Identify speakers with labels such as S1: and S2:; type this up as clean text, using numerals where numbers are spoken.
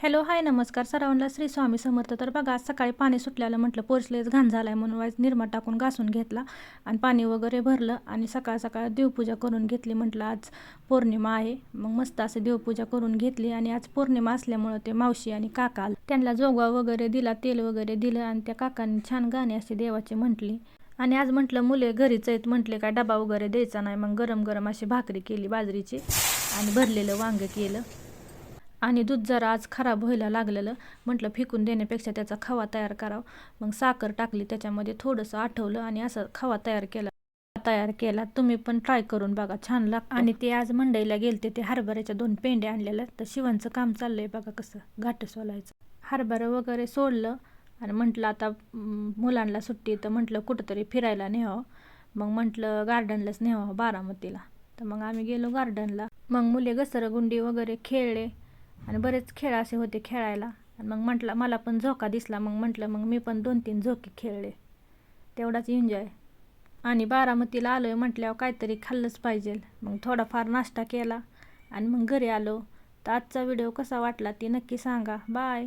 S1: Hello hi नमस्कार सर्वांना श्री स्वामी समर्थ. तर बघा आज सकाळी पाणी सुटल्याला म्हटलं पोर्चलेच घाण झालाय म्हणून वाईज निरमा टाकून घासून घेतला आणि पाणी वगैरे भरलं आणि सकाळ सकाळ देवपूजा करून घेतली. म्हटलं आज पौर्णिमा आहे, मग मस्त असे देवपूजा करून घेतली. आणि आज पौर्णिमा असल्यामुळं ते मावशी आणि काका त्यांना जोगवा वगैरे दिला, तेल वगैरे दिलं आणि त्या काकांनी छान गाणे असे देवाचे म्हटली. आणि आज म्हटलं मुले घरीच आहेत, म्हटले काय डबा वगैरे द्यायचा नाही, मग गरम गरम अशी भाकरी केली बाजरीची आणि भरलेलं वांग केलं. आणि दूध जरा आज खराब व्हायला लागलेलं, म्हटलं फेकून देण्यापेक्षा त्याचा खवा तयार करावं. मग साखर टाकली त्याच्यामध्ये, थोडंसं आठवलं आणि असं खवा तयार केला. तुम्ही पण ट्राय करून बघा, छान लागतं. आणि ते आज मंडईला गेलते, ते हरभऱ्याच्या 2 पेंड्या आणलेल्या. तर शिवणचं काम चाललंय बघा कसं घाट सोलायचं. हरभरं वगैरे सोडलं आणि म्हटलं आता मुलांना सुट्टी, तर म्हटलं कुठंतरी फिरायला न्यावं. मग म्हटलं गार्डनलाच न्यावं बारामतीला. तर मग आम्ही गेलो गार्डनला. मग मुले घसरगुंडी वगैरे खेळले आणि बरेच खेळ असे होते खेळायला. आणि मग म्हटलं मला पण झोका दिसला, मग म्हटलं मग मी पण 2-3 झोके खेळले. तेवढाच एन्जॉय. आणि बारामतीला आलोय म्हटल्यावर काहीतरी खाल्लंच पाहिजे. मग थोडाफार नाश्ता केला आणि मग घरी आलो. तर आजचा व्हिडिओ कसा वाटला ते नक्की सांगा. बाय.